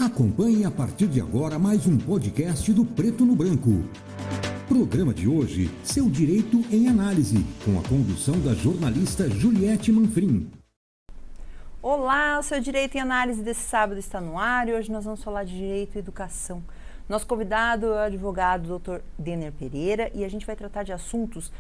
Acompanhe a partir de agora mais um podcast do Preto no Branco. Programa de hoje, Seu Direito em Análise, com a condução da jornalista Juliette Manfrim. Olá, o Seu Direito em Análise desse sábado está no ar e hoje nós vamos falar de Direito e Educação. Nosso convidado é o advogado Dr. Denner Pereira e a gente vai tratar de assuntos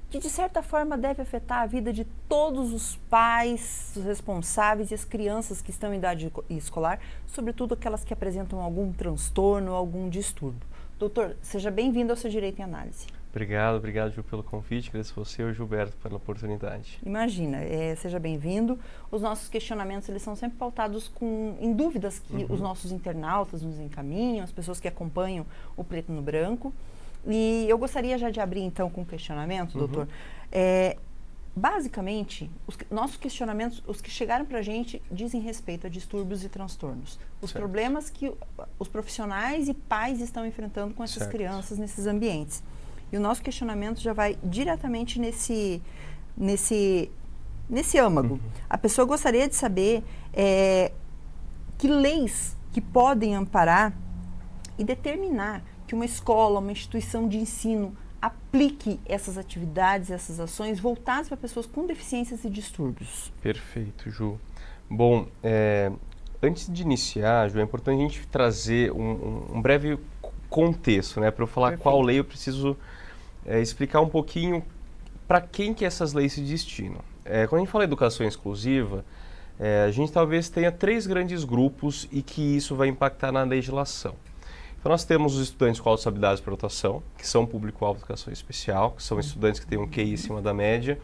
que de certa forma deve afetar a vida de todos os pais, os responsáveis e as crianças que estão em idade escolar, sobretudo aquelas que apresentam algum transtorno ou algum distúrbio. Doutor, seja bem-vindo ao Seu Direito em Análise. Obrigado, Ju, pelo convite. Agradeço você e o Gilberto pela oportunidade. Imagina, seja bem-vindo. Os nossos questionamentos, eles são sempre pautados em dúvidas que os nossos internautas nos encaminham, as pessoas que acompanham o Preto no Branco. E eu gostaria já de abrir, então, com um questionamento, doutor. Basicamente, os nossos questionamentos, os que chegaram para a gente, dizem respeito a distúrbios e transtornos. Os problemas que os profissionais e pais estão enfrentando com essas crianças nesses ambientes. E o nosso questionamento já vai diretamente nesse âmago. A pessoa gostaria de saber que leis que podem amparar e determinar que uma escola, uma instituição de ensino aplique essas atividades, essas ações voltadas para pessoas com deficiências e distúrbios. Perfeito, Ju. Bom, antes de iniciar, Ju, é importante a gente trazer um breve contexto, né? Para eu falar qual lei eu preciso explicar um pouquinho para quem que essas leis se destinam. Quando a gente fala em educação exclusiva, a gente talvez tenha 3 grandes grupos e que isso vai impactar na legislação. Então nós temos os estudantes com altas habilidades para rotação, que são público-alvo de educação especial, que são estudantes que têm um QI acima da média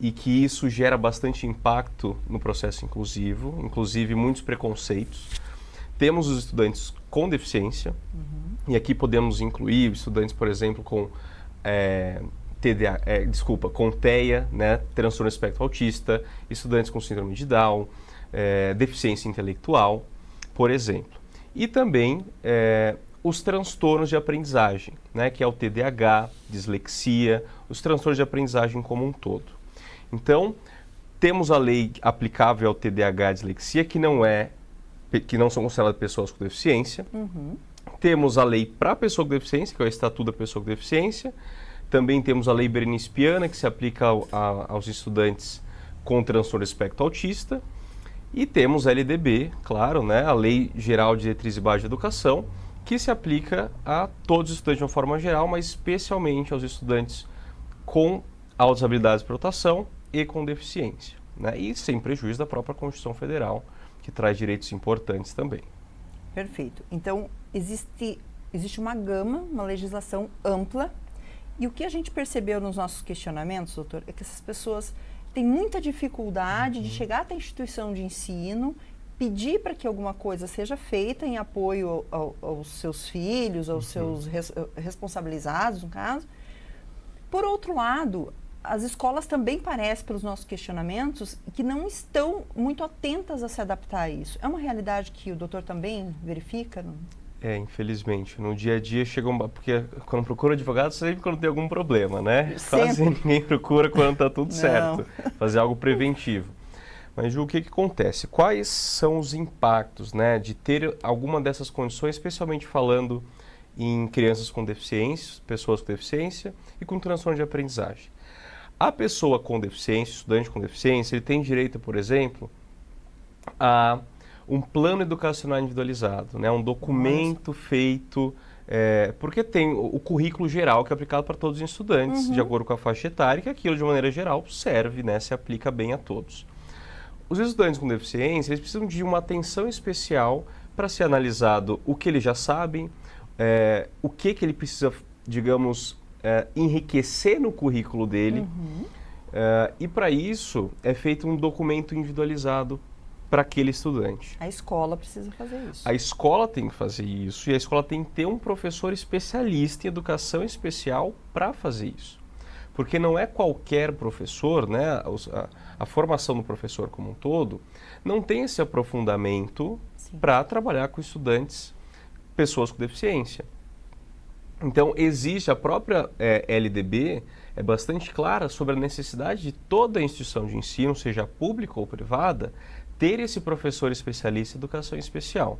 e que isso gera bastante impacto no processo inclusivo, inclusive muitos preconceitos. Temos os estudantes com deficiência, e aqui podemos incluir estudantes, por exemplo, com com TEA, né, transtorno espectro autista, estudantes com síndrome de Down, deficiência intelectual, por exemplo. E também os transtornos de aprendizagem, né, que é o TDAH, dislexia, os transtornos de aprendizagem como um todo. Então, temos a lei aplicável ao TDAH e dislexia, que não são consideradas pessoas com deficiência. Temos a lei para a pessoa com deficiência, que é o Estatuto da Pessoa com Deficiência. Também temos a lei berenispiana, que se aplica aos estudantes com transtorno espectro autista. E temos a LDB, claro, né, a Lei Geral de Diretrizes e Bases de Educação, que se aplica a todos os estudantes de uma forma geral, mas especialmente aos estudantes com altas habilidades para rotação e com deficiência, né, e sem prejuízo da própria Constituição Federal, que traz direitos importantes também. Perfeito. Então, existe uma gama, uma legislação ampla, e o que a gente percebeu nos nossos questionamentos, doutor, é que essas pessoas têm muita dificuldade de chegar até a instituição de ensino, pedir para que alguma coisa seja feita em apoio aos seus filhos, aos seus responsabilizados, no caso. Por outro lado, as escolas também parecem, pelos nossos questionamentos, que não estão muito atentas a se adaptar a isso. É uma realidade que o doutor também verifica? Infelizmente. No dia a dia porque quando procura advogado, sempre quando tem algum problema, né? Sempre. Quase ninguém procura quando está tudo certo. Fazer algo preventivo. Mas, Ju, o que acontece? Quais são os impactos, né, de ter alguma dessas condições, especialmente falando em crianças com deficiência, pessoas com deficiência e com transtorno de aprendizagem? A pessoa com deficiência, estudante com deficiência, ele tem direito, por exemplo, a um plano educacional individualizado, né, um documento feito, porque tem o currículo geral que é aplicado para todos os estudantes, de acordo com a faixa etária, que aquilo de maneira geral serve, né, se aplica bem a todos. Os estudantes com deficiência, eles precisam de uma atenção especial para ser analisado o que eles já sabem, o que ele precisa, digamos, enriquecer no currículo dele, e para isso é feito um documento individualizado para aquele estudante. A escola precisa fazer isso. A escola tem que fazer isso e a escola tem que ter um professor especialista em educação especial para fazer isso. Porque não é qualquer professor, né? A formação do professor como um todo não tem esse aprofundamento para trabalhar com estudantes, pessoas com deficiência. Então, existe a própria LDB, é bastante clara sobre a necessidade de toda a instituição de ensino, seja pública ou privada, ter esse professor especialista em educação especial.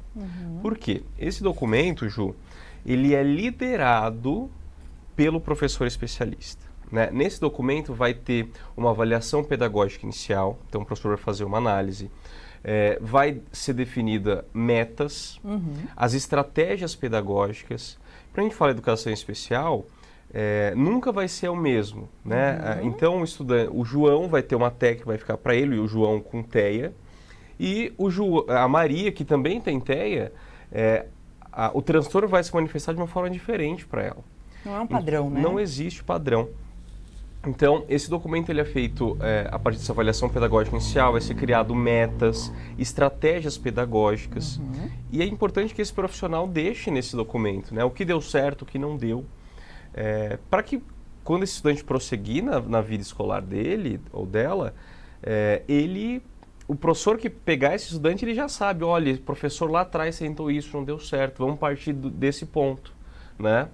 Por quê? Esse documento, Ju, ele é liderado pelo professor especialista. Né? Nesse documento vai ter uma avaliação pedagógica inicial, então o professor vai fazer uma análise, vai ser definida metas, as estratégias pedagógicas. Para a gente falar de educação especial, nunca vai ser o mesmo. Né? Então o João vai ter uma técnica que vai ficar para ele, e o João com TEA, e a Maria, que também tem TEA, o transtorno vai se manifestar de uma forma diferente para ela. Não é um padrão, né? Não existe padrão. Então, esse documento ele é feito a partir dessa avaliação pedagógica inicial, vai ser criado metas, estratégias pedagógicas. E é importante que esse profissional deixe nesse documento, né, o que deu certo, o que não deu, para que quando esse estudante prosseguir na vida escolar dele ou dela, o professor que pegar esse estudante, ele já sabe, olha, o professor lá atrás tentou isso, não deu certo, vamos partir desse ponto, né?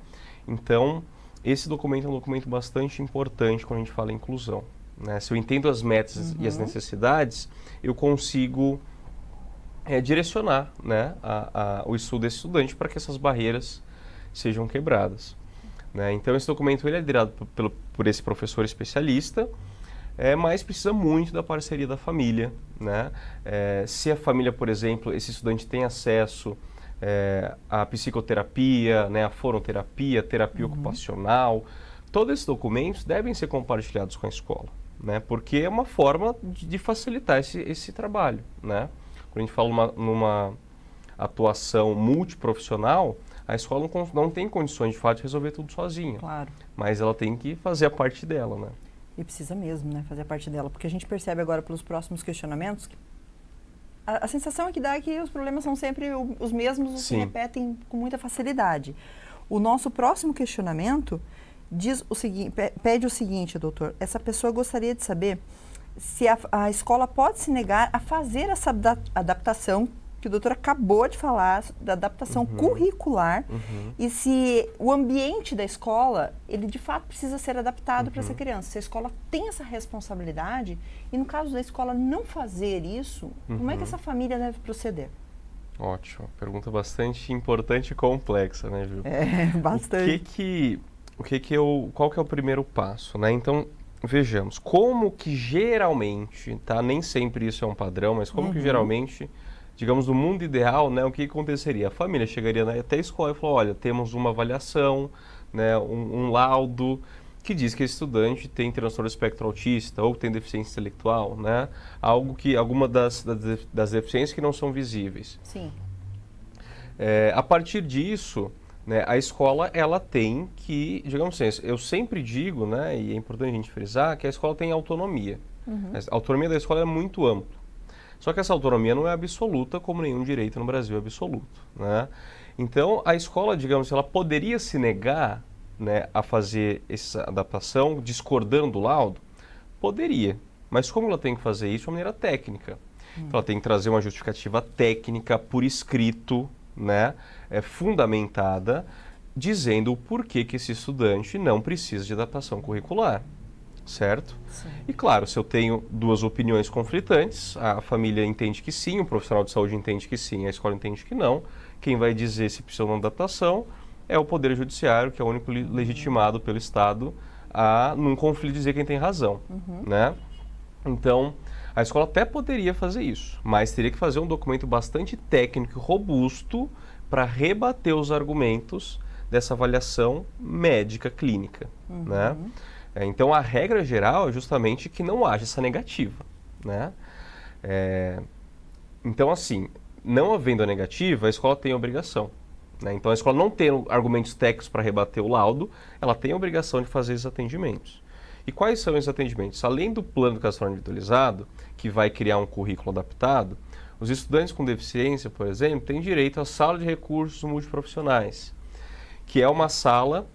Então, esse documento é um documento bastante importante quando a gente fala em inclusão. Né? Se eu entendo as metas e as necessidades, eu consigo direcionar, né, o estudo desse estudante para que essas barreiras sejam quebradas. Né? Então, esse documento ele é liderado por esse professor especialista, mas precisa muito da parceria da família. Né? Se a família, por exemplo, esse estudante tem acesso a psicoterapia, né, a fonoterapia, terapia ocupacional, todos esses documentos devem ser compartilhados com a escola, né, porque é uma forma de facilitar esse trabalho. Né? Quando a gente fala numa atuação multiprofissional, a escola não tem condições de fato de resolver tudo sozinha, Claro. mas ela tem que fazer a parte dela. Né? E precisa mesmo, né, fazer a parte dela, porque a gente percebe agora pelos próximos questionamentos que a sensação que dá é que os problemas são sempre os mesmos, se repetem com muita facilidade. O nosso próximo questionamento diz o seguinte, pede o seguinte, doutor: essa pessoa gostaria de saber se a escola pode se negar a fazer essa adaptação que o doutor acabou de falar, da adaptação curricular, e se o ambiente da escola, ele de fato precisa ser adaptado para essa criança. Se a escola tem essa responsabilidade, e no caso da escola não fazer isso, como é que essa família deve proceder? Ótimo, pergunta bastante importante e complexa, né, Ju? Bastante. Qual que é o primeiro passo, né? Então, vejamos, como que geralmente, tá? Nem sempre isso é um padrão, mas como que geralmente, digamos, no mundo ideal, né, o que aconteceria? A família chegaria até a escola e falou, olha, temos uma avaliação, né, um laudo que diz que esse estudante tem transtorno espectro autista ou tem deficiência intelectual, né? Alguma das deficiências que não são visíveis. Sim. A partir disso, né, a escola ela tem que, digamos assim, eu sempre digo, né, e é importante a gente frisar, que a escola tem autonomia. A autonomia da escola é muito ampla. Só que essa autonomia não é absoluta, como nenhum direito no Brasil é absoluto. Né? Então, a escola, digamos, ela poderia se negar, né, a fazer essa adaptação, discordando do laudo? Poderia. Mas como ela tem que fazer isso de uma maneira técnica? Então, ela tem que trazer uma justificativa técnica por escrito, né, fundamentada, dizendo o porquê que esse estudante não precisa de adaptação curricular. Certo? Sim. E claro, se eu tenho duas opiniões conflitantes, a família entende que sim, o profissional de saúde entende que sim, a escola entende que não, quem vai dizer se precisa de uma adaptação é o Poder Judiciário, que é o único legitimado pelo Estado a, num conflito, dizer quem tem razão. Né? Então, a escola até poderia fazer isso, mas teria que fazer um documento bastante técnico e robusto para rebater os argumentos dessa avaliação médica clínica. Né? Então, a regra geral é justamente que não haja essa negativa. Né? Então, assim, não havendo a negativa, a escola tem a obrigação. Né? Então, a escola não tendo argumentos técnicos para rebater o laudo, ela tem a obrigação de fazer esses atendimentos. E quais são esses atendimentos? Além do plano educacional individualizado, que vai criar um currículo adaptado, os estudantes com deficiência, por exemplo, têm direito à sala de recursos multiprofissionais, que é uma sala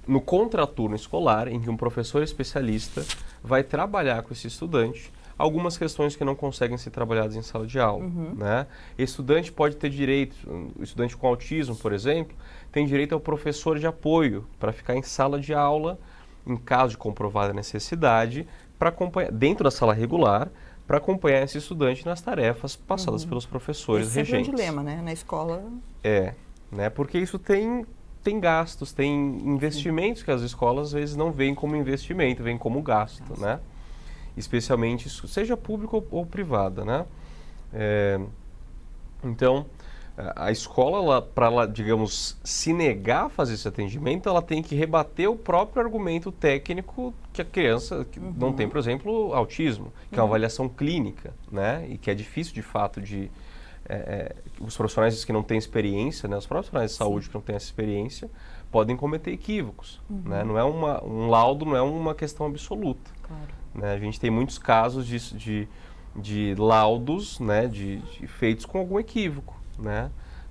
no contraturno escolar, em que um professor especialista vai trabalhar com esse estudante algumas questões que não conseguem ser trabalhadas em sala de aula. Né? Esse estudante pode ter direito, o estudante com autismo, por exemplo, tem direito ao professor de apoio para ficar em sala de aula, em caso de comprovada necessidade, para acompanhar, dentro da sala regular, para acompanhar esse estudante nas tarefas passadas pelos professores Esse regentes. é um dilema, né? Na escola. Né? Porque isso tem gastos, tem investimentos que as escolas às vezes não veem como investimento, veem como gasto, né? Especialmente, seja pública ou privada, né? Então, a escola, para ela, digamos, se negar a fazer esse atendimento, ela tem que rebater o próprio argumento técnico que a criança que não tem, por exemplo, autismo, que é uma avaliação clínica, né? E que é difícil, de fato, de... os profissionais que não têm experiência, né? Os profissionais de saúde que não têm essa experiência, podem cometer equívocos, né? Não é um laudo, não é uma questão absoluta. Claro. Né? A gente tem muitos casos de laudos, né? de feitos com algum equívoco, né?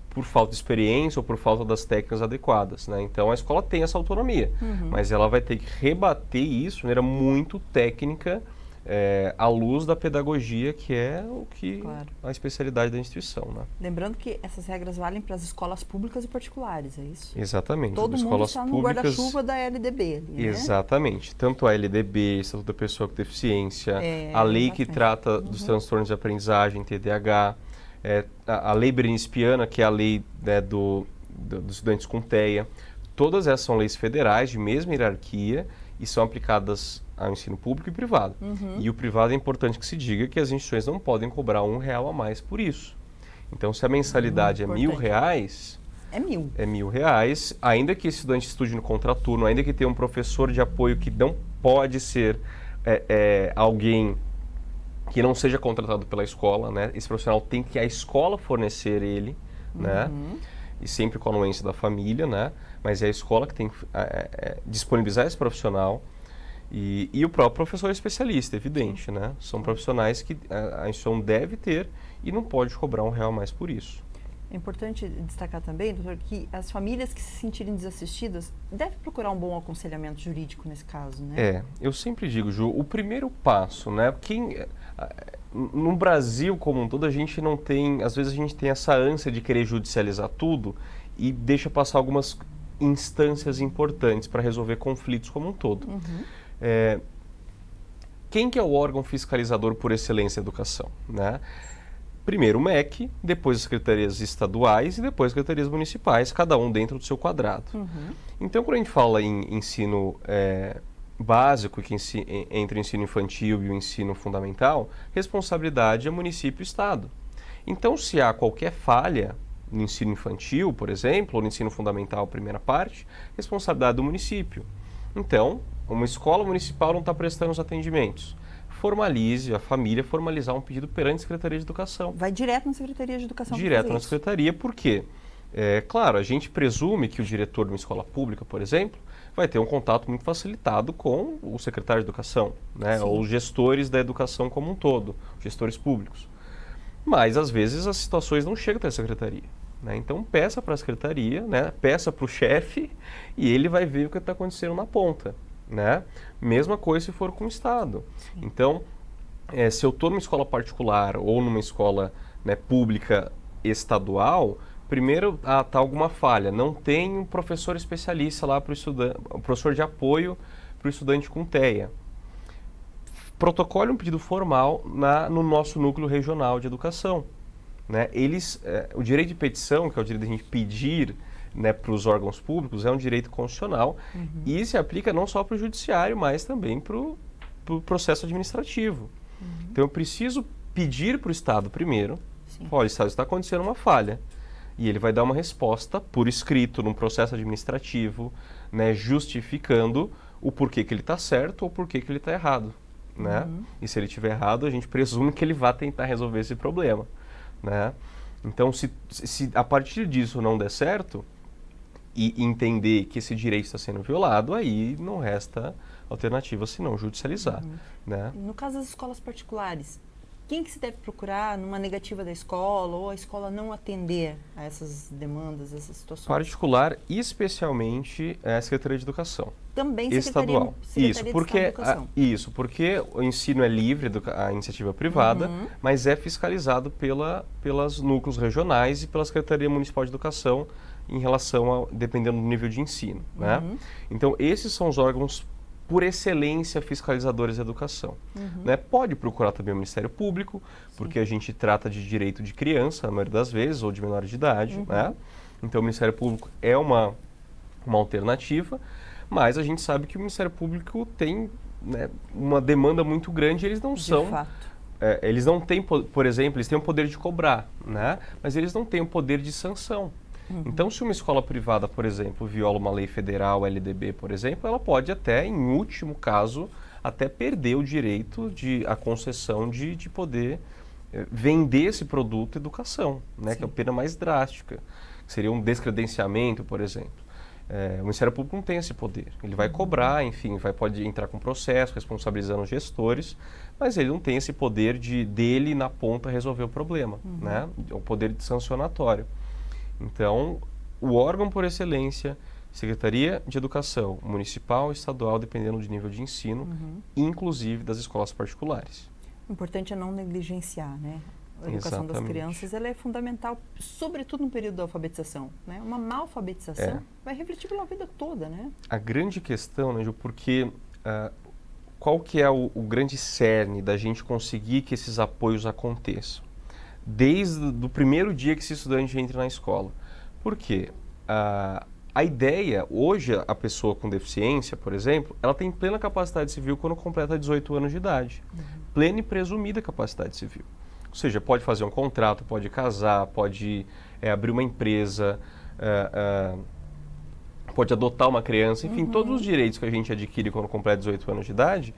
Por falta de experiência ou por falta das técnicas adequadas, né? Então a escola tem essa autonomia, mas ela vai ter que rebater isso de maneira muito técnica, à luz da pedagogia, que é a especialidade da instituição, né? Lembrando que essas regras valem para as escolas públicas e particulares, é isso? Exatamente. Todo mundo está no guarda-chuva da LDB ali, né? Exatamente. Tanto a LDB, Estatuto da Pessoa com Deficiência, a lei que trata dos transtornos de aprendizagem, TDAH, a lei berenispiana, que é a lei, né, dos estudantes com TEA. Todas essas são leis federais de mesma hierarquia e são aplicadas ao ensino público e privado. E o privado é importante que se diga que as instituições não podem cobrar R$1 a mais por isso. Então, se a mensalidade é R$1.000, é R$1.000. É R$1.000, ainda que esse estudante estude no contraturno, ainda que tenha um professor de apoio que não pode ser alguém que não seja contratado pela escola, né? Esse profissional tem que a escola fornecer ele, né? E sempre com a anuência da família, né? Mas é a escola que tem que disponibilizar esse profissional e o próprio professor especialista, evidente, né? São profissionais que a instituição deve ter e não pode cobrar R$1 a mais por isso. É importante destacar também, doutor, que as famílias que se sentirem desassistidas devem procurar um bom aconselhamento jurídico nesse caso, né? Eu sempre digo, Ju, o primeiro passo, né? No Brasil como um todo, a gente não tem, às vezes a gente tem essa ânsia de querer judicializar tudo e deixa passar algumas instâncias importantes para resolver conflitos como um todo. Quem que é o órgão fiscalizador por excelência da educação, né? Primeiro o MEC, depois as secretarias estaduais e depois as secretarias municipais, cada um dentro do seu quadrado. Então, quando a gente fala em ensino básico, que entre o ensino infantil e o ensino fundamental, responsabilidade é município e estado. Então, se há qualquer falha no ensino infantil, por exemplo, ou no ensino fundamental, primeira parte, responsabilidade do município. Então, uma escola municipal não está prestando os atendimentos. Formalize, a família formalizar um pedido perante a Secretaria de Educação. Vai direto na Secretaria de Educação. Direto na Secretaria, por quê? Claro, a gente presume que o diretor de uma escola pública, por exemplo, vai ter um contato muito facilitado com o secretário de Educação, né? Ou os gestores da educação como um todo, gestores públicos. Mas, às vezes, as situações não chegam até a Secretaria, né? Então, peça para a Secretaria, né? Peça para o chefe e ele vai ver o que está acontecendo na ponta, né? Mesma coisa se for com o Estado. Então, se eu estou numa escola particular ou numa escola, né, pública estadual, primeiro está alguma falha. Não tem um professor especialista lá para o estudante, um professor de apoio para o estudante com TEA. Protocole um pedido formal no nosso núcleo regional de educação, né? O direito de petição, que é o direito de a gente pedir, né, para os órgãos públicos, é um direito constitucional e se aplica não só para o judiciário, mas também para o processo administrativo. Então, eu preciso pedir para o Estado primeiro, olha, Estado, está acontecendo uma falha. E ele vai dar uma resposta por escrito, num processo administrativo, né, justificando o porquê que ele está certo ou porquê que ele está errado, né? E se ele estiver errado, a gente presume que ele vai tentar resolver esse problema, né? Então, se a partir disso não der certo, e entender que esse direito está sendo violado, aí não resta alternativa senão judicializar, né? No caso das escolas particulares, quem que se deve procurar numa negativa da escola ou a escola não atender a essas demandas, essas situações? Particular, especialmente a Secretaria de Educação. Também estadual. Educação. Isso, porque o ensino é livre, a iniciativa privada, mas é fiscalizado pelas núcleos regionais e pela Secretaria Municipal de Educação em relação dependendo do nível de ensino, né? Então, esses são os órgãos por excelência, fiscalizadores da educação. Né? Pode procurar também o Ministério Público, porque a gente trata de direito de criança, na maioria das vezes, ou de menores de idade. Né? Então, o Ministério Público é uma alternativa, mas a gente sabe que o Ministério Público tem, né, uma demanda muito grande, eles não são... De fato. Eles não têm, por exemplo, eles têm o poder de cobrar, né? Mas eles não têm o poder de sanção. Então, se uma escola privada, por exemplo, viola uma lei federal, LDB, por exemplo, ela pode até, em último caso, até perder o direito a concessão de poder vender esse produto educação, né? Que é a pena mais drástica, que seria um descredenciamento, por exemplo. O Ministério Público não tem esse poder. Ele vai cobrar, enfim, pode entrar com processo, responsabilizando os gestores, mas ele não tem esse poder dele, na ponta, resolver o problema, né? O poder sancionatório. Então, o órgão por excelência, Secretaria de Educação, municipal, estadual, dependendo do nível de ensino, inclusive das escolas particulares. O importante é não negligenciar, né? A educação das crianças, ela é fundamental, sobretudo no período da alfabetização, né? Uma má alfabetização vai refletir pela vida toda, né? A grande questão, né, Ju, porque qual que é o grande cerne da gente conseguir que esses apoios aconteçam? Desde o primeiro dia que esse estudante entra na escola. Por quê? A ideia, hoje, a pessoa com deficiência, por exemplo, ela tem plena capacidade civil quando completa 18 anos de idade. Plena e presumida capacidade civil. Ou seja, pode fazer um contrato, pode casar, pode abrir uma empresa, pode adotar uma criança, enfim, todos os direitos que a gente adquire quando completa 18 anos de idade,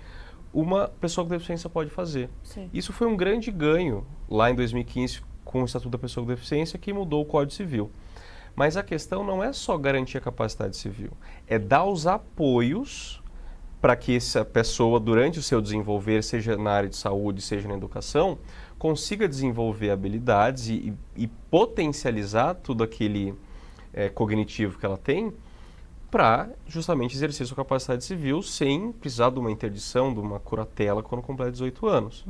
uma pessoa com deficiência pode fazer. Sim. Isso foi um grande ganho lá em 2015 com o Estatuto da Pessoa com Deficiência, que mudou o Código Civil. Mas a questão não é só garantir a capacidade civil, é dar os apoios para que essa pessoa, durante o seu desenvolver, seja na área de saúde, seja na educação, consiga desenvolver habilidades e potencializar tudo aquele cognitivo que ela tem para justamente exercer sua capacidade civil sem precisar de uma interdição, de uma curatela quando completa 18 anos.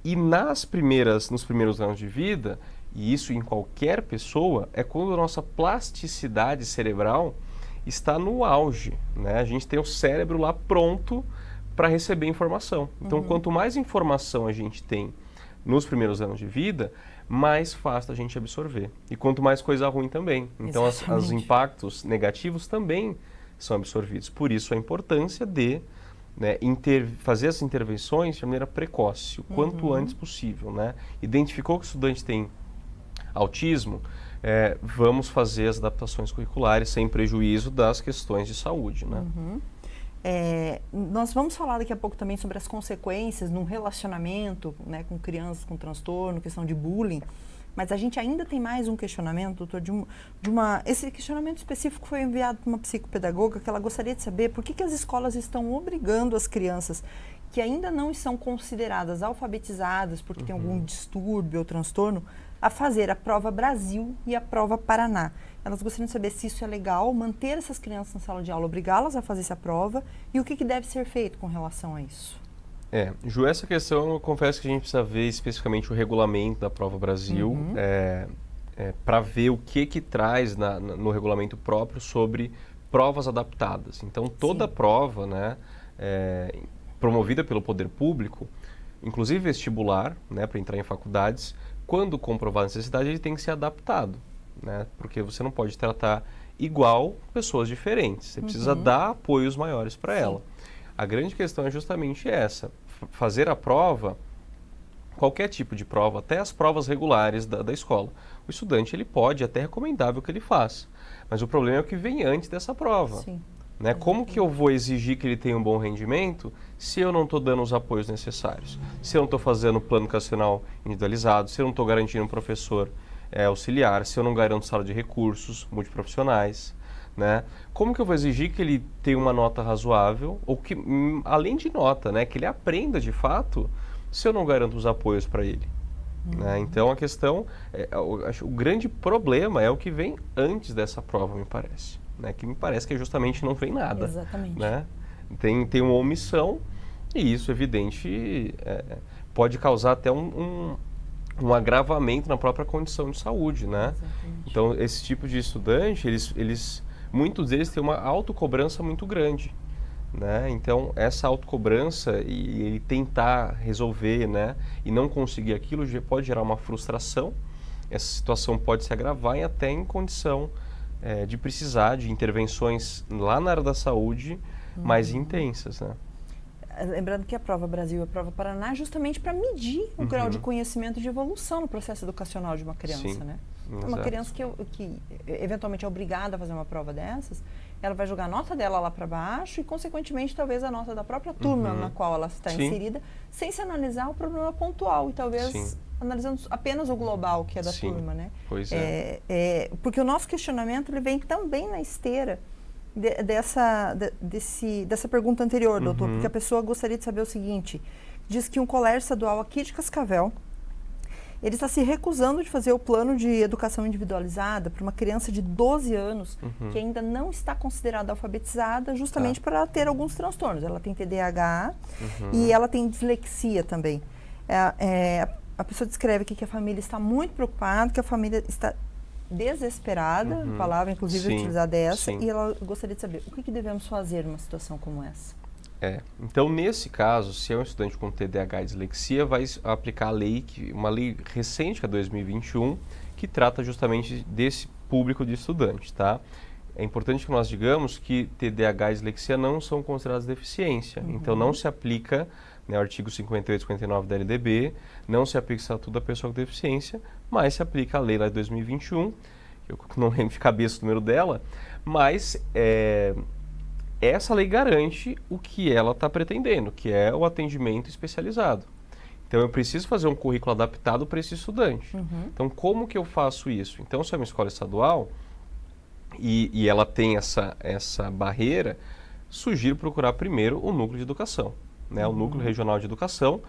E nos primeiros anos de vida, e isso em qualquer pessoa, é quando a nossa plasticidade cerebral está no auge, né? A gente tem o cérebro lá pronto para receber informação. Então, quanto mais informação a gente tem nos primeiros anos de vida, mais fácil a gente absorver. E quanto mais coisa ruim também. Então, os impactos negativos também são absorvidos. Por isso, a importância de fazer essas intervenções de maneira precoce, o quanto antes possível. Né? Identificou que o estudante tem autismo, vamos fazer as adaptações curriculares sem prejuízo das questões de saúde. Né? Nós vamos falar daqui a pouco também sobre as consequências num relacionamento, né, com crianças com transtorno, questão de bullying, mas a gente ainda tem mais um questionamento, doutor, esse questionamento específico foi enviado para uma psicopedagoga que ela gostaria de saber por que as escolas estão obrigando as crianças que ainda não são consideradas alfabetizadas porque tem algum distúrbio ou transtorno, a fazer a prova Brasil e a prova Paraná. Elas gostariam de saber se isso é legal, manter essas crianças na sala de aula, obrigá-las a fazer essa prova e o que deve ser feito com relação a isso. Ju, essa questão eu confesso que a gente precisa ver especificamente o regulamento da prova Brasil para ver o que traz no regulamento próprio sobre provas adaptadas. Então, toda prova, né, promovida pelo poder público, inclusive vestibular, né, para entrar em faculdades, quando comprovar a necessidade, ele tem que ser adaptado, né, porque você não pode tratar igual pessoas diferentes. Você precisa dar apoios maiores para ela. A grande questão é justamente essa, fazer a prova, qualquer tipo de prova, até as provas regulares da escola. O estudante, ele pode, até é recomendável que ele faça, mas o problema é o que vem antes dessa prova. Sim. Né? Como que eu vou exigir que ele tenha um bom rendimento se eu não estou dando os apoios necessários? Se eu não estou fazendo plano educacional individualizado, se eu não estou garantindo um professor auxiliar, se eu não garanto sala de recursos multiprofissionais, né? Como que eu vou exigir que ele tenha uma nota razoável, ou que, além de nota, né, que ele aprenda de fato, se eu não garanto os apoios para ele? Né? Então, a questão, o grande problema é o que vem antes dessa prova, me parece. Né? Que me parece que justamente não vem nada. Exatamente. Né? Tem uma omissão e isso, evidente, pode causar até um agravamento na própria condição de saúde. Né? Então, esse tipo de estudante, muitos deles têm uma autocobrança muito grande. né? Então, essa autocobrança e ele tentar resolver, né, e não conseguir aquilo pode gerar uma frustração. Essa situação pode se agravar e até em condição de precisar de intervenções lá na área da saúde mais intensas, né? Lembrando que a prova Brasil e a prova Paraná é justamente para medir o grau de conhecimento e de evolução no processo educacional de uma criança, Sim, né? exato. Uma criança que eventualmente é obrigada a fazer uma prova dessas, ela vai jogar a nota dela lá para baixo e, consequentemente, talvez a nota da própria turma na qual ela está Sim. inserida, sem se analisar o problema pontual e talvez Sim. analisando apenas o global que é da Sim. turma, né? Pois Porque o nosso questionamento ele vem também na esteira dessa pergunta anterior, doutor, porque a pessoa gostaria de saber o seguinte: diz que um colégio estadual aqui de Cascavel, ele está se recusando de fazer o plano de educação individualizada para uma criança de 12 anos que ainda não está considerada alfabetizada, justamente para ter alguns transtornos. Ela tem TDAH e ela tem dislexia também. A pessoa descreve aqui que a família está muito preocupada, que a família está desesperada, a palavra inclusive utilizada é essa, e ela gostaria de saber o que devemos fazer numa situação como essa. Então, nesse caso, se é um estudante com TDAH e dislexia, vai aplicar a lei, uma lei recente, que é 2021, que trata justamente desse público de estudantes, tá? É importante que nós digamos que TDAH e dislexia não são consideradas deficiência, então não se aplica, né, o artigo 58 e 59 da LDB, não se aplica o Estatuto da Pessoa com Deficiência, mas se aplica a lei lá de 2021, eu não lembro de cabeça o número dela, mas essa lei garante o que ela está pretendendo, que é o atendimento especializado. Então, eu preciso fazer um currículo adaptado para esse estudante. Então, como que eu faço isso? Então, se é uma escola estadual e ela tem essa barreira, sugiro procurar primeiro o núcleo de educação, né, o núcleo regional de educação,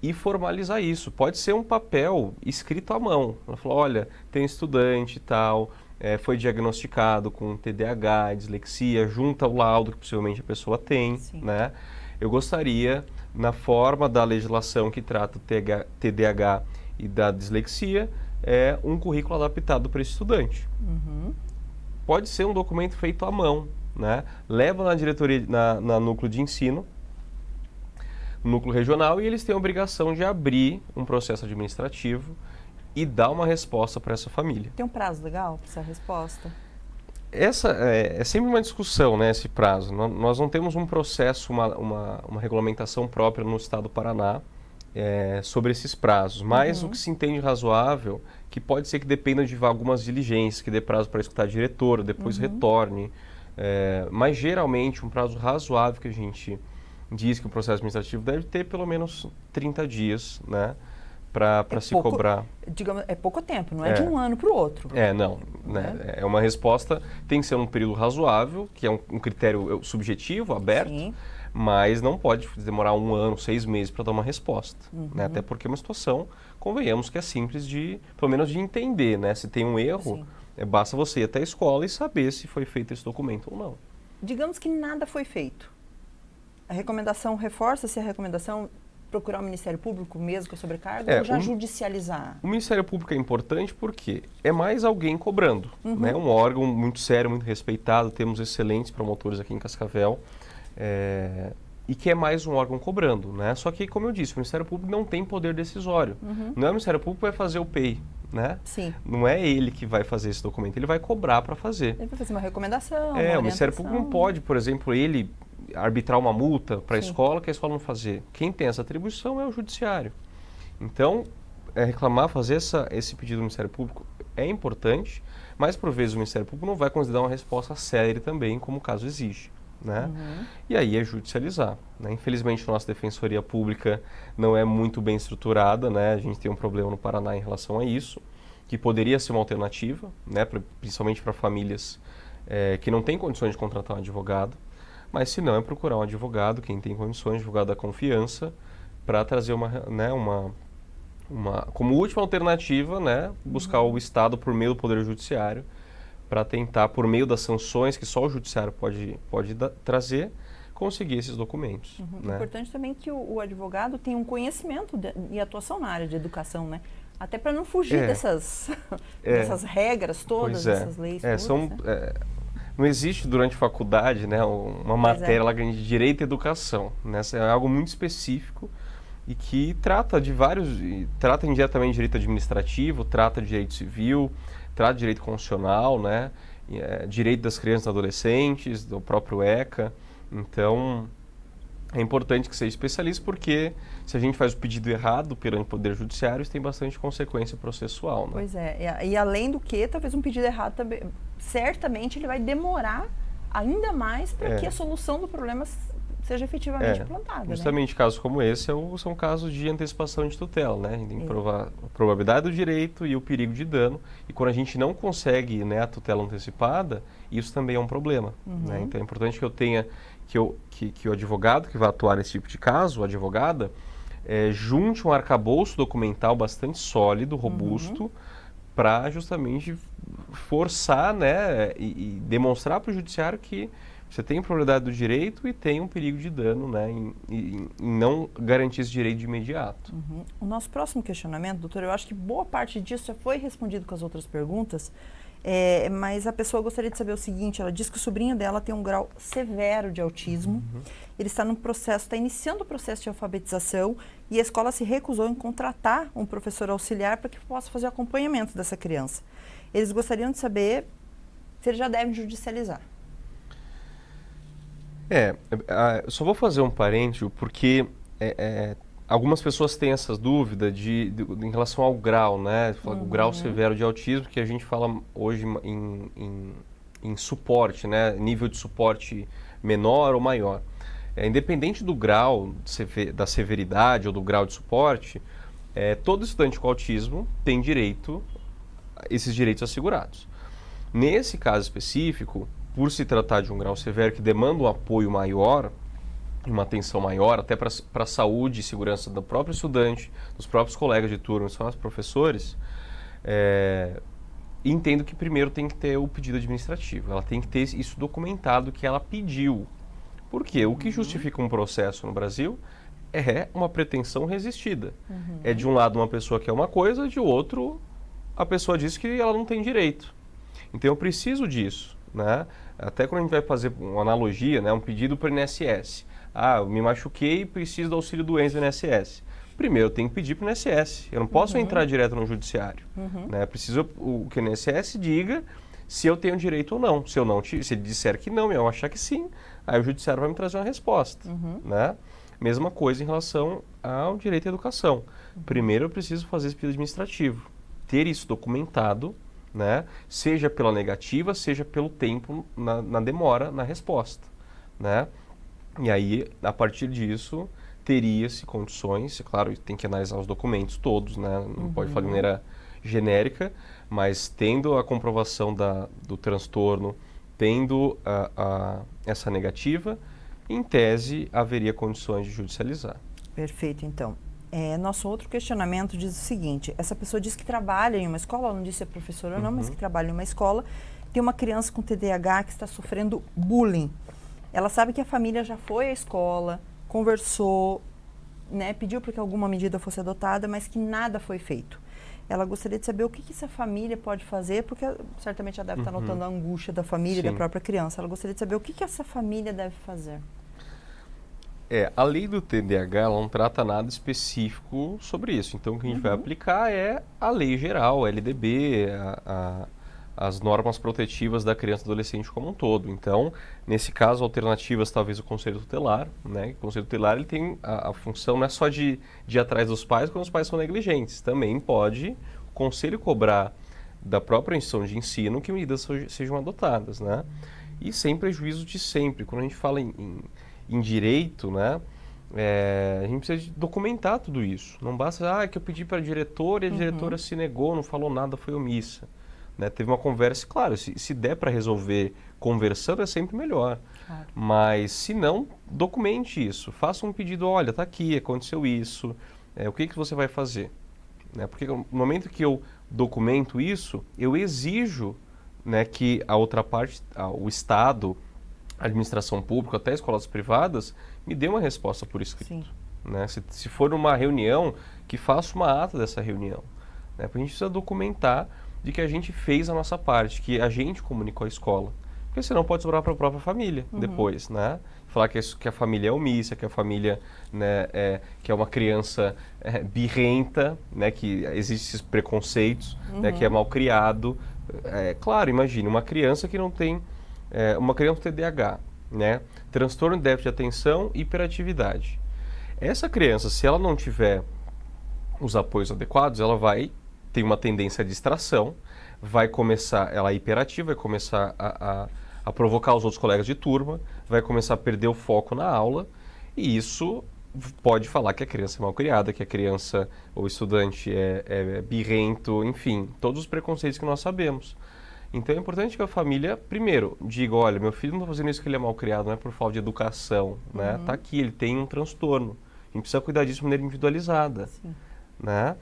e formalizar isso. Pode ser um papel escrito à mão. Ela falou, olha, tem estudante e tal, foi diagnosticado com TDAH, dislexia, junta o laudo que possivelmente a pessoa tem, né? Eu gostaria, na forma da legislação que trata o TDAH e da dislexia, um currículo adaptado para esse estudante. Pode ser um documento feito à mão, né? Leva na diretoria, na núcleo de ensino, núcleo regional, e eles têm a obrigação de abrir um processo administrativo e dar uma resposta para essa família. Tem um prazo legal para essa resposta? Essa é sempre uma discussão, né, esse prazo. Nós não temos um processo, uma regulamentação própria no estado do Paraná sobre esses prazos, mas o que se entende razoável, que pode ser que dependa de algumas diligências, que dê prazo para escutar a diretora, depois retorne, mas geralmente um prazo razoável que a gente diz que o processo administrativo deve ter pelo menos 30 dias, né, para se cobrar. Digamos, é pouco tempo, não é de um ano para o outro. Não. Né? É uma resposta, tem que ser um período razoável, que é um critério subjetivo, aberto, mas não pode demorar 1 ano, 6 meses para dar uma resposta. Né? Até porque é uma situação, convenhamos, que é simples pelo menos de entender, né? Se tem um erro, basta você ir até a escola e saber se foi feito esse documento ou não. Digamos que nada foi feito. A recomendação, reforça-se a recomendação procurar o Ministério Público mesmo com a sobrecarga ou já judicializar? O Ministério Público é importante porque é mais alguém cobrando. Né? Um órgão muito sério, muito respeitado, temos excelentes promotores aqui em Cascavel, e que é mais um órgão cobrando. Né? Só que, como eu disse, o Ministério Público não tem poder decisório. Não é o Ministério Público que vai fazer o PEI. Né? Não é ele que vai fazer esse documento, ele vai cobrar para fazer. Ele vai fazer uma recomendação, uma o Ministério Público não pode, por exemplo, ele arbitrar uma multa para a escola que a escola não fazer. Quem tem essa atribuição é o judiciário. Então, reclamar, fazer esse pedido do Ministério Público é importante, mas por vezes o Ministério Público não vai considerar uma resposta séria também, como o caso exige. Né? E aí é judicializar. Né? Infelizmente, a nossa defensoria pública não é muito bem estruturada, né? A gente tem um problema no Paraná em relação a isso, que poderia ser uma alternativa, né? Principalmente para famílias que não têm condições de contratar um advogado. Mas se não, é procurar um advogado, quem tem condições, advogado da confiança, para trazer como última alternativa, né, buscar o Estado por meio do Poder Judiciário, para tentar, por meio das sanções que só o Judiciário pode trazer, conseguir esses documentos. Né? É importante também que o advogado tenha um conhecimento e atuação na área de educação, né? Até para não fugir dessas regras todas, dessas leis todas. não existe durante a faculdade, né, uma matéria lá de direito à educação, né? É algo muito específico e que trata de trata indiretamente de direito administrativo, trata de direito civil, trata de direito constitucional, né? Direito das crianças e adolescentes, do próprio ECA. Então, é importante que seja especialista porque se a gente faz o pedido errado perante o Poder Judiciário, isso tem bastante consequência processual, né? Pois é, e além do que, talvez um pedido errado também, certamente ele vai demorar ainda mais para que a solução do problema seja efetivamente implantada. Justamente, né? Casos como esse são casos de antecipação de tutela, né? A gente tem que provar a probabilidade do direito e o perigo de dano. E quando a gente não consegue, né, a tutela antecipada, isso também é um problema. Né? Então é importante que eu tenha que o advogado que vai atuar nesse tipo de caso, a advogada, junte um arcabouço documental bastante sólido, robusto, para justamente forçar, né, e demonstrar para o judiciário que você tem probabilidade do direito e tem um perigo de dano, né, em não garantir esse direito de imediato. O nosso próximo questionamento, doutor, eu acho que boa parte disso já foi respondido com as outras perguntas, mas a pessoa gostaria de saber o seguinte: ela diz que o sobrinho dela tem um grau severo de autismo, ele está iniciando o processo de alfabetização e a escola se recusou em contratar um professor auxiliar para que possa fazer o acompanhamento dessa criança. Eles gostariam de saber se eles já devem judicializar. Só vou fazer um parênteses porque algumas pessoas têm essas dúvidas em relação ao grau, né? O grau severo de autismo, que a gente fala hoje em suporte, né? Nível de suporte menor ou maior. Independente do grau, da severidade ou do grau de suporte, todo estudante com autismo tem esses direitos assegurados. Nesse caso específico, por se tratar de um grau severo que demanda um apoio maior, uma atenção maior, até para a saúde e segurança do próprio estudante, dos próprios colegas de turma, dos próprios professores, entendo que primeiro tem que ter o pedido administrativo. Ela tem que ter isso documentado que ela pediu. Por quê? O que justifica um processo no Brasil é uma pretensão resistida. É de um lado uma pessoa quer uma coisa, de outro a pessoa diz que ela não tem direito. Então eu preciso disso, né? Até quando a gente vai fazer uma analogia, né, um pedido para o INSS. Eu me machuquei e preciso do auxílio doença do INSS. Primeiro eu tenho que pedir para o INSS. Eu não posso entrar direto no judiciário. Né? Preciso que o INSS diga se eu tenho direito ou não. Se ele disser que não, eu achar que sim, aí o judiciário vai me trazer uma resposta. Né? Mesma coisa em relação ao direito à educação. Primeiro eu preciso fazer esse pedido administrativo. Ter isso documentado, né? Seja pela negativa, seja pelo tempo na demora na resposta. Né? E aí, a partir disso, teria-se condições, claro, tem que analisar os documentos todos, né? Não pode falar de maneira genérica, mas tendo a comprovação do transtorno, tendo essa negativa, em tese, haveria condições de judicializar. Perfeito, então. Nosso outro questionamento diz o seguinte: essa pessoa diz que trabalha em uma escola, ela não disse se é professora ou não, mas que trabalha em uma escola, tem uma criança com TDAH que está sofrendo bullying. Ela sabe que a família já foi à escola, conversou, né, pediu para que alguma medida fosse adotada, mas que nada foi feito. Ela gostaria de saber o que essa família pode fazer, porque certamente ela deve estar notando a angústia da família e da própria criança. Ela gostaria de saber o que essa família deve fazer. A lei do TDAH ela não trata nada específico sobre isso. Então, o que a gente vai aplicar é a lei geral, a LDB, as normas protetivas da criança e adolescente como um todo. Então, nesse caso, alternativas talvez o Conselho Tutelar, né? O Conselho Tutelar ele tem a função não é só de ir atrás dos pais quando os pais são negligentes. Também pode o Conselho cobrar da própria instituição de ensino que medidas sejam adotadas, né? E sem prejuízo de sempre. Quando a gente fala em direito, né? A gente precisa documentar tudo isso. Não basta que eu pedi para a diretora e a diretora se negou, não falou nada, foi omissa. Né? Teve uma conversa, claro, se der para resolver conversando é sempre melhor. Claro. Mas se não, documente isso. Faça um pedido, olha, está aqui, aconteceu isso, o que você vai fazer? Né? Porque no momento que eu documento isso, eu exijo, né, que a outra parte, o Estado, a administração pública, até escolas privadas, me dê uma resposta por escrito. Né? Se for uma reunião, que faça uma ata dessa reunião. Né? Porque a gente precisa documentar de que a gente fez a nossa parte, que a gente comunicou à escola, porque senão pode sobrar para a própria família depois, né? Falar que a família é omissa, que a família, né, que é uma criança birrenta, né, que existem esses preconceitos, né, que é mal criado. Claro, imagine, uma criança que não tem, uma criança com TDAH, né, transtorno de déficit de atenção e hiperatividade. Essa criança, se ela não tiver os apoios adequados, ela vai ter uma tendência à distração, vai começar, ela é hiperativa, vai começar a provocar os outros colegas de turma, vai começar a perder o foco na aula, e isso pode falar que a criança é mal criada, que a criança ou estudante é birrento, enfim, todos os preconceitos que nós sabemos. Então é importante que a família, primeiro, diga, olha, meu filho não está fazendo isso porque ele é mal criado, não é por falta de educação, né? Tá aqui, ele tem um transtorno, a gente precisa cuidar disso de maneira individualizada, né?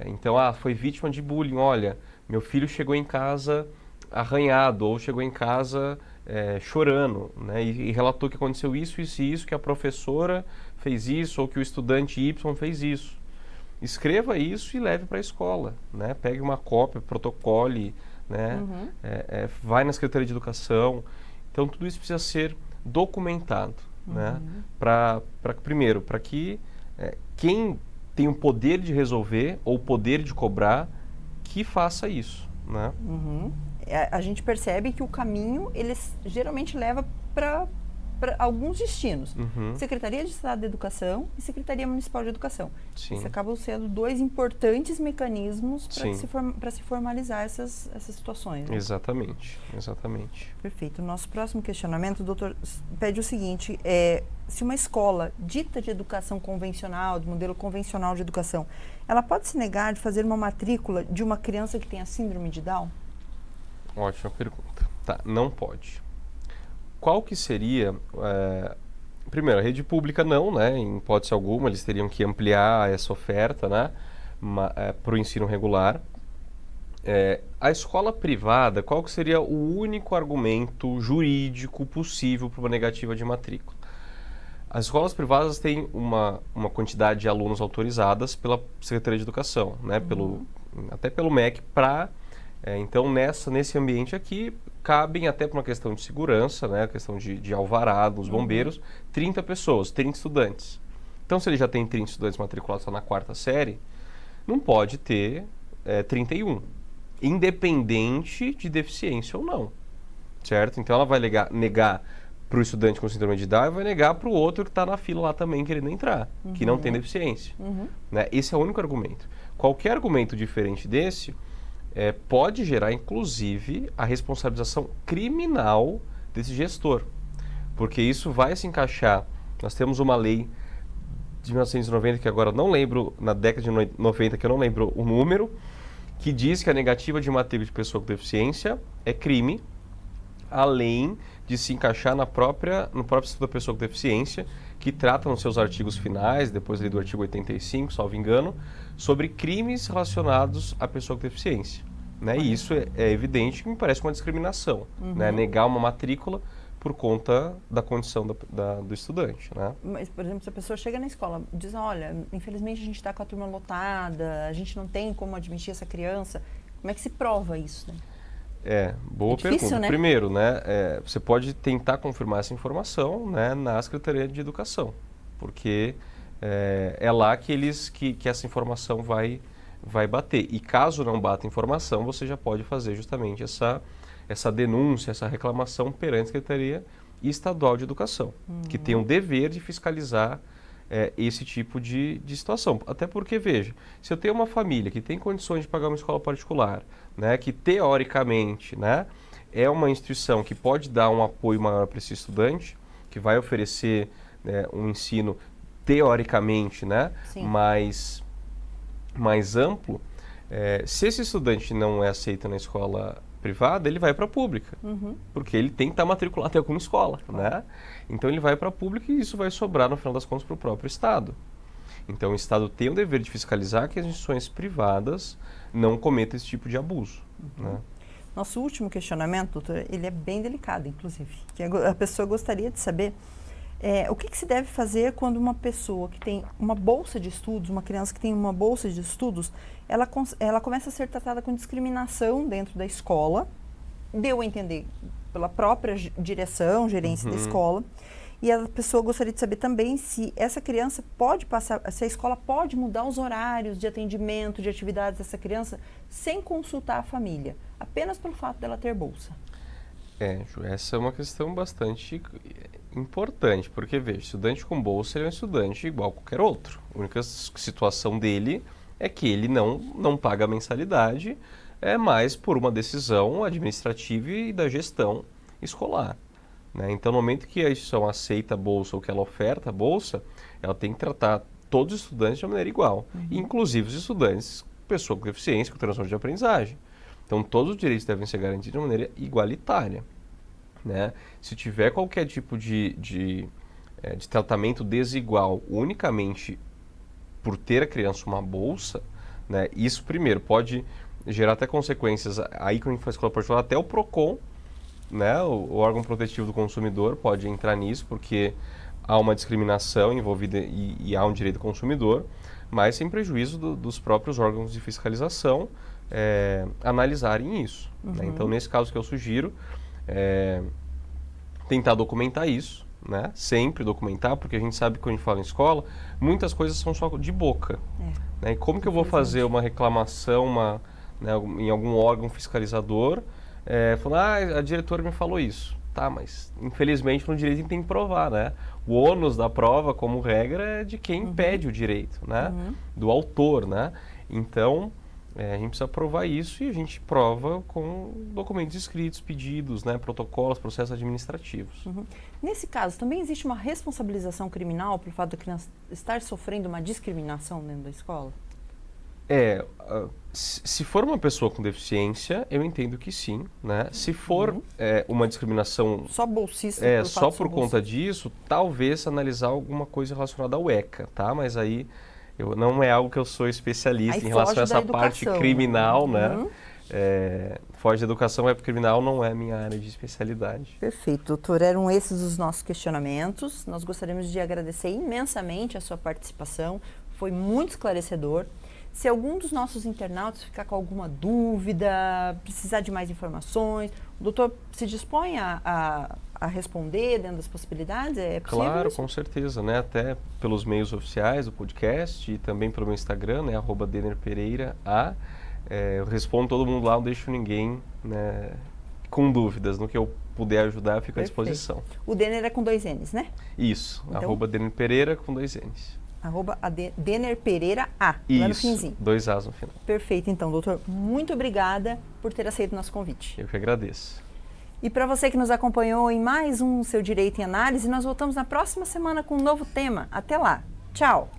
Então, foi vítima de bullying, olha, meu filho chegou em casa arranhado ou chegou em casa chorando, né, e relatou que aconteceu isso, isso e isso, que a professora fez isso ou que o estudante Y fez isso. Escreva isso e leve para a escola, né, pegue uma cópia, protocole, né, vai na Secretaria de Educação. Então tudo isso precisa ser documentado, né, primeiro, para que quem tem o poder de resolver ou o poder de cobrar, que faça isso, né? A gente percebe que o caminho, ele geralmente leva para alguns destinos. Secretaria de Estado de Educação e Secretaria Municipal de Educação. Sim. Isso acabam sendo dois importantes mecanismos para se formalizar essas situações. Né? Exatamente, exatamente. Perfeito. Nosso próximo questionamento, doutor, pede o seguinte, se uma escola dita de educação convencional, de modelo convencional de educação, ela pode se negar de fazer uma matrícula de uma criança que tenha síndrome de Down? Ótima pergunta. Tá, não pode. Qual que seria... primeiro, a rede pública não, né? Em hipótese alguma, eles teriam que ampliar essa oferta, né? Para o ensino regular. A escola privada, qual que seria o único argumento jurídico possível para uma negativa de matrícula? As escolas privadas têm uma quantidade de alunos autorizadas pela Secretaria de Educação, né? Até pelo MEC, então nesse ambiente aqui cabem até por uma questão de segurança, né? Questão de alvará dos bombeiros, 30 pessoas, 30 estudantes. Então se ele já tem 30 estudantes matriculados na 4ª série, não pode ter 31, independente de deficiência ou não, certo? Então ela vai negar para o estudante com síndrome de Down e vai negar para o outro que está na fila lá também querendo entrar, que não tem deficiência. Né? Esse é o único argumento. Qualquer argumento diferente desse pode gerar, inclusive, a responsabilização criminal desse gestor, porque isso vai se encaixar. Nós temos uma lei de 1990, que agora não lembro, na década de 90, que eu não lembro o número, que diz que a negativa de matrícula de pessoa com deficiência é crime, além de se encaixar no próprio Estatuto da Pessoa com Deficiência, que trata nos seus artigos finais, depois ali do artigo 85, salvo engano, sobre crimes relacionados à pessoa com deficiência. Né? E isso é evidente que me parece uma discriminação, né? Negar uma matrícula por conta da condição do estudante. Né? Mas, por exemplo, se a pessoa chega na escola e diz, olha, infelizmente a gente está com a turma lotada, a gente não tem como admitir essa criança, como é que se prova isso? Né? Boa difícil, pergunta. Né? Primeiro, né, você pode tentar confirmar essa informação, né, na Secretaria de Educação, porque é lá que essa informação vai bater. E caso não bata a informação, você já pode fazer justamente essa denúncia, essa reclamação perante a Secretaria Estadual de Educação, que tem um dever de fiscalizar esse tipo de situação. Até porque, veja, se eu tenho uma família que tem condições de pagar uma escola particular, né, que teoricamente, né, é uma instituição que pode dar um apoio maior para esse estudante, que vai oferecer, né, um ensino teoricamente, né, mais amplo, se esse estudante não é aceito na escola privada, ele vai para a pública, porque ele tem que estar matriculado em alguma escola, né? Então ele vai para a pública e isso vai sobrar, no final das contas, para o próprio Estado. Então o Estado tem o dever de fiscalizar que as instituições privadas não cometam esse tipo de abuso. Né? Nosso último questionamento, doutor, ele é bem delicado, inclusive, que a pessoa gostaria de saber o que se deve fazer quando uma pessoa que tem uma bolsa de estudos, uma criança que tem uma bolsa de estudos, ela começa a ser tratada com discriminação dentro da escola, deu a entender pela própria direção, gerência da escola. E a pessoa gostaria de saber também se essa criança pode passar, se a escola pode mudar os horários de atendimento, de atividades dessa criança, sem consultar a família, apenas pelo fato dela ter bolsa. Ju, essa é uma questão bastante importante, porque, veja, estudante com bolsa ele é um estudante igual a qualquer outro. A única situação dele é que ele não paga a mensalidade, mais por uma decisão administrativa e da gestão escolar. Né? Então, no momento que a instituição aceita a bolsa ou que ela oferta a bolsa, ela tem que tratar todos os estudantes de maneira igual, inclusive os estudantes, pessoa com deficiência, com transtorno de aprendizagem. Então, todos os direitos devem ser garantidos de maneira igualitária. Né? Se tiver qualquer tipo de tratamento desigual unicamente por ter a criança uma bolsa, né, isso, primeiro, pode gerar até consequências, aí quando a gente faz escola particular, até o PROCON, né, o órgão protetivo do consumidor pode entrar nisso, porque há uma discriminação envolvida e há um direito do consumidor, mas sem prejuízo dos próprios órgãos de fiscalização analisarem isso. Né? Então, nesse caso que eu sugiro, tentar documentar isso, né? Sempre documentar, porque a gente sabe que quando a gente fala em escola, muitas coisas são só de boca. Né? E como que eu vou fazer uma reclamação né, em algum órgão fiscalizador, falando, a diretora me falou isso. Tá, mas infelizmente no direito a gente tem que provar, né? O ônus da prova, como regra, é de quem pede o direito, né? Do autor, né? Então, a gente precisa provar isso e a gente prova com documentos escritos, pedidos, né? Protocolos, processos administrativos. Nesse caso, também existe uma responsabilização criminal pelo fato da criança estar sofrendo uma discriminação dentro da escola? Se for uma pessoa com deficiência, eu entendo que sim, né? Se for uma discriminação só bolsista, só por conta disso, talvez analisar alguma coisa relacionada ao ECA, tá? Mas aí não é algo que eu sou especialista aí em relação a essa educação, parte criminal, né? Foge da educação, criminal não é minha área de especialidade. Perfeito, doutor. Eram esses os nossos questionamentos. Nós gostaríamos de agradecer imensamente a sua participação. Foi muito esclarecedor. Se algum dos nossos internautas ficar com alguma dúvida, precisar de mais informações, o doutor se dispõe a responder dentro das possibilidades? É possível? Claro, com certeza, né? Até pelos meios oficiais do podcast e também pelo meu Instagram, né? @DenerPereira. Eu respondo todo mundo lá, não deixo ninguém, né, com dúvidas. No que eu puder ajudar, eu fico à disposição. O Denner é com 2 N's, né? Isso, então, @DenerPereira com 2 N's. @DenerPereira A, lá no finzinho. 2 A's no final. Perfeito, então, doutor. Muito obrigada por ter aceito o nosso convite. Eu que agradeço. E para você que nos acompanhou em mais um Seu Direito em Análise, nós voltamos na próxima semana com um novo tema. Até lá. Tchau.